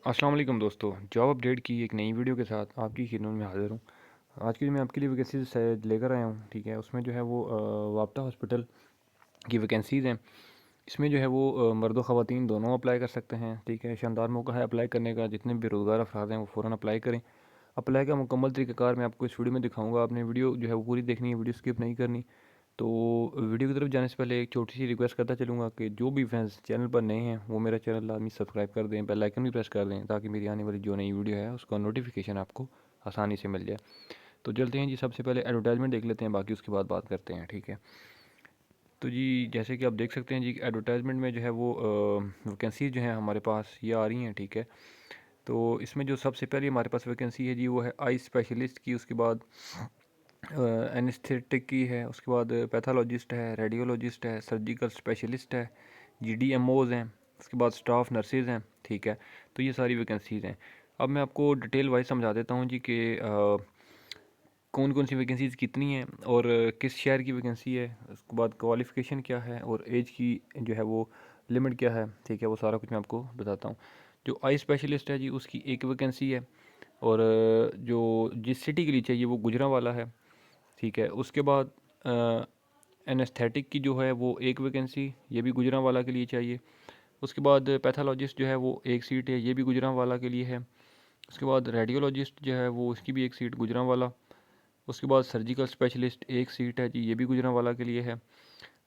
अस्सलाम वालेकुम दोस्तों, जॉब अपडेट की एक नई वीडियो के साथ आपकी खिदमत में हाज़िर हूँ। आज की जो मैं आपके लिए वैकेंसीज लेकर आया हूँ, ठीक है। उसमें जो है वो वाप्टा हॉस्पिटल की वैकेंसीज़ हैं। इसमें जो है वो मर्द व ख़वातीन दोनों अप्लाई कर सकते हैं, ठीक है। शानदार मौका है अप्लाई करने का। जितने भी बेरोज़गार अफराद हैं वो फ़ौरन अप्लाई करें। अप्लाई का मुकम्मल तरीक़ाकार मैं आपको इस वीडियो में दिखाऊँगा। आपने वीडियो जो है वो पूरी देखनी है, वीडियो स्किप नहीं करनी। तो वीडियो की तरफ जाने से पहले एक छोटी सी रिक्वेस्ट करता चलूँगा कि जो भी फैंस चैनल पर नए हैं वो मेरा चैनल लाजमी सब्सक्राइब कर दें, बेल आइकन भी प्रेस कर दें, ताकि मेरी आने वाली जो नई वीडियो है उसका नोटिफिकेशन आपको आसानी से मिल जाए। तो चलते हैं जी, सबसे पहले एडवर्टाइजमेंट देख लेते हैं, बाकी उसके बाद बात करते हैं, ठीक है। तो जी, जैसे कि आप देख सकते हैं जी, एडवर्टाइजमेंट में जो है वो वैकेंसी जो है हमारे पास ये आ रही हैं, ठीक है। तो इसमें जो सबसे पहले हमारे पास वैकेंसी है जी, वो है आई स्पेशलिस्ट की। उसके बाद एनेस्थेटिक की है। उसके बाद पैथोलॉजिस्ट है, रेडियोलॉजिस्ट है, सर्जिकल स्पेशलिस्ट है, जीडीएमओज़ हैं। उसके बाद स्टाफ नर्सेज हैं, ठीक है। तो ये सारी वैकेंसीज़ हैं। अब मैं आपको डिटेल वाइज समझा देता हूँ जी कि कौन कौन सी वैकेंसीज़ कितनी हैं और किस शहर की वैकेंसी है। उसके बाद क्वालिफ़िकेशन क्या है और एज की जो है वो लिमिट क्या है, ठीक है। वो सारा कुछ मैं आपको बताता हूँ। जो आई स्पेशलिस्ट है जी, उसकी एक वैकेंसी है। और जो जिस सिटी के लिए चाहिए वो गुजरांवाला है, ठीक है। उसके बाद एनेस्थेटिक की जो है वो एक वैकेंसी, ये भी गुजरांवाला के लिए चाहिए। उसके बाद पैथोलॉजिस्ट जो है वो एक सीट है, ये भी गुजरांवाला के लिए है। उसके बाद रेडियोलॉजिस्ट जो है वो उसकी भी एक सीट गुजरांवाला। उसके बाद सर्जिकल स्पेशलिस्ट एक सीट है जी, ये भी गुजरांवाला के लिए है।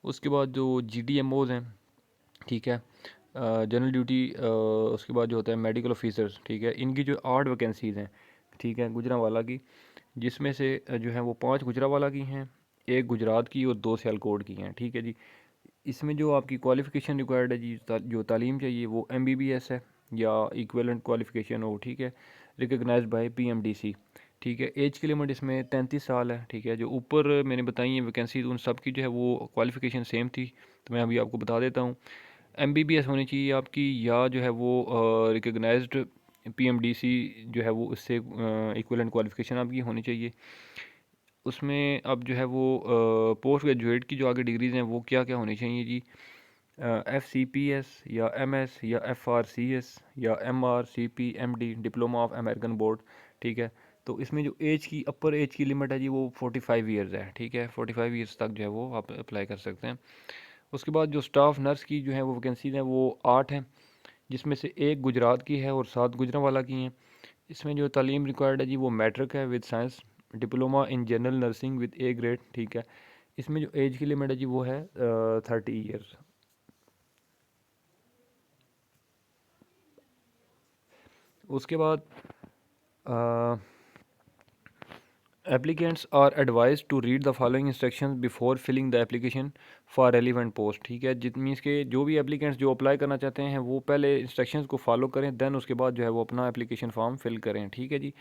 उसके बाद जो जीडीएमओज़ हैं, ठीक है, जनरल ड्यूटी, उसके बाद जो होता है मेडिकल ऑफिसर्स, ठीक है। इनकी जो 8 वैकेंसीज़ हैं, ठीक है, गुजरांवाला की। जिसमें से जो है वो 5 गुजरांवाला की हैं, एक गुजरात की और 2 सियालकोट की हैं, ठीक है जी। इसमें जो आपकी क्वालिफ़िकेशन रिक्वायर्ड है जी, जो तालीम चाहिए वो एमबीबीएस है या इक्विवेलेंट क्वालिफ़िकेशन हो, ठीक है, रिकग्नाइज्ड बाय पीएमडीसी, ठीक है। एज की लिमिट इसमें 33 साल है, ठीक है। जो ऊपर मैंने बताई है वैकेंसी, उन सब की जो है वो क्वालिफ़िकेशन सेम थी, तो मैं अभी आपको बता देता हूँ। एमबीबीएस होनी चाहिए आपकी, या जो है वो रिकग्नाइज्ड पीएमडीसी जो है वो उससे इक्विवेलेंट क्वालिफ़िकेशन आपकी होनी चाहिए। उसमें अब जो है वो पोस्ट ग्रेजुएट की जो आगे डिग्रीज़ हैं वो क्या क्या होनी चाहिए जी। एफ सी पी एस या एम एस या एफ आर सी एस या M R C P M D, diploma of American board, ठीक है। तो इसमें जो एज की अपर एज की लिमिट है जी वो 45 ईयर्स है, ठीक है। 45 ईयर्स तक जो है वो आप अप्लाई कर सकते हैं। उसके बाद जो स्टाफ नर्स की जो है वो वैकेंसीज हैं वो 8 हैं, जिसमें से एक गुजरात की है और 7 गुजरांवाला की हैं। इसमें जो तालीम रिक्वायर्ड है जी वो मैट्रिक है with science, diploma in general nursing with A grade, ठीक है। इसमें जो एज की लिमिट है जी वो है 30 ईयर्स। उसके बाद applicants are advise to read the following instructions before filling the application for relevant post, ठीक है। जित मीन्स के जो भी एप्लीकेंट्स जो अप्लाई करना चाहते हैं वो पहले इंस्ट्रक्शंस को फॉलो करें, देन उसके बाद जो है वो अपना एप्लीकेशन फॉर्म फिल करें, ठीक है जी।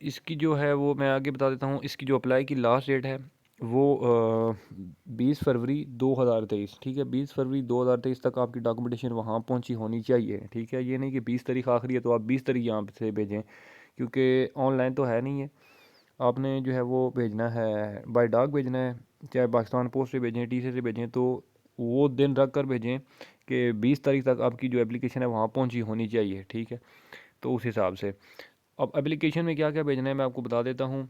इसकी जो है वो मैं आगे बता देता हूँ। इसकी जो अप्लाई की लास्ट डेट है वो 20 फरवरी 2023, ठीक है। 20 फरवरी 2023 तक आपकी डॉक्यूमेंटेशन वहाँ पहुँची होनी चाहिए, ठीक है। ये नहीं कि 20 तारीख आखिरी है तो आप 20 तारीख यहाँ से भेजें, क्योंकि ऑनलाइन तो है नहीं है। आपने जो है वो भेजना है, बाय डाक भेजना है, चाहे पाकिस्तान पोस्ट से भेजें, टीसी से भेजें, तो वो दिन रख कर भेजें कि 20 तारीख तक आपकी जो एप्लीकेशन है वहाँ पहुँची होनी चाहिए, ठीक है। तो उस हिसाब से अब एप्लीकेशन में क्या क्या भेजना है मैं आपको बता देता हूँ।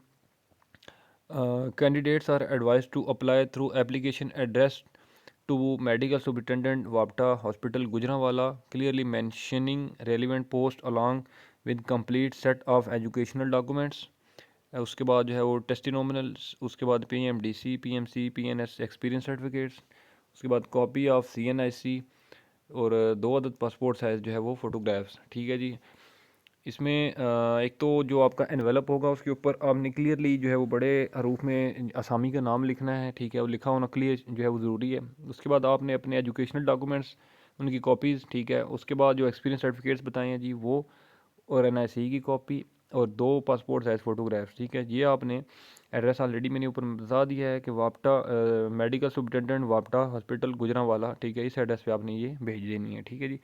Candidates are advise to apply through application address to medical superintendent वाप्टा hospital Gujranwala, clearly mentioning relevant post along with complete set of educational documents. उसके बाद जो है वो टेस्टिनोमिनल्स, उसके बाद PMDC, PMC, PNS experience certificates, उसके बाद कॉपी ऑफ सीएनआईसी और 2 अदद पासपोर्ट साइज़ जो है वो फ़ोटोग्राफ्स, ठीक है जी। इसमें एक तो जो आपका एनवेलप होगा उसके ऊपर आपने क्लियरली जो है वो बड़े हरूफ में असामी का नाम लिखना है, ठीक है। वो लिखा होना क्लियर जो है वो ज़रूरी है। उसके बाद आपने अपने एजुकेशनल डॉक्यूमेंट्स उनकी कॉपीज़, ठीक है। उसके बाद जो एक्सपीरियंस सर्टिफिकेट्स बताए हैं जी वो, और एनआईसी की कॉपी, और 2 पासपोर्ट साइज़ फ़ोटोग्राफ्स, ठीक है। ये आपने एड्रेस ऑलरेडी मैंने ऊपर बता दिया है कि वाप्टा मेडिकल सुपरिटेंडेंट वाप्टा हॉस्पिटल गुजरांवाला, ठीक है। इस एड्रेस पे आपने ये भेज देनी है, ठीक है जी।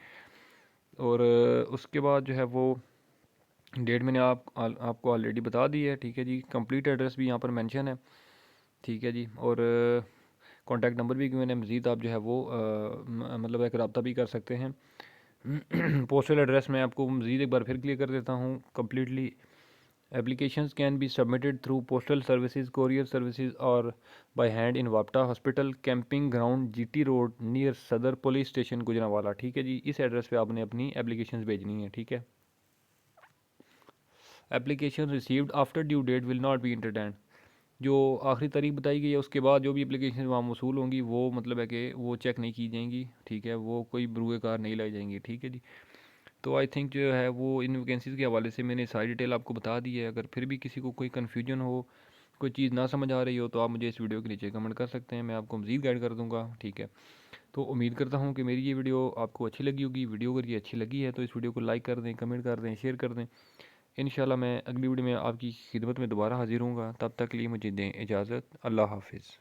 और उसके बाद जो है वो डेट मैंने आपको ऑलरेडी बता दी है, ठीक है जी। कंप्लीट एड्रेस भी यहाँ पर मेंशन है, ठीक है जी। और कॉन्टैक्ट नंबर भी मैंने मज़ीद आप जो है वो मतलब एक रब्ता भी कर सकते हैं। पोस्टल एड्रेस मैं आपको मज़ीद एक बार फिर क्लियर कर देता हूँ completely. Applications can be submitted through postal services, courier services और बाय हैंड इन वापटा hospital, camping ground, GT road near Sadar police station Gujranwala. ठीक है जी, इस एड्रेस पे आपने अपनी एप्लीकेशंस भेजनी है। ठीक है। Application received after due date will not be entertain. जो आखिरी तारीख बताई गई है उसके बाद जो भी एप्लीकेशन वहाँ मौसूल होंगी वो मतलब है कि वो चेक नहीं की जाएंगी। ठीक है, वो कोई बरूए कार नहीं लाई जाएंगी। ठीक है जी। तो आई थिंक जो है वो इन वैकेंसीज़ के हवाले से मैंने सारी डिटेल आपको बता दी है। अगर फिर भी किसी को कोई कन्फ्यूजन हो, कोई चीज़ ना समझ आ रही हो, तो आप मुझे इस वीडियो के नीचे कमेंट कर सकते हैं, मैं आपको मज़ीद गाइड कर दूँगा। ठीक है। तो उम्मीद करता हूँ कि मेरी ये वीडियो आपको अच्छी लगी होगी। वीडियो अगर ये अच्छी लगी है तो इस वीडियो को लाइक कर दें, कमेंट कर दें, शेयर कर दें। इंशाल्लाह मैं अगली वीडियो में आपकी खिदमत में दोबारा हाजिर हूँगा। तब तक के लिए मुझे दें इजाज़त। अल्लाह हाफिज़।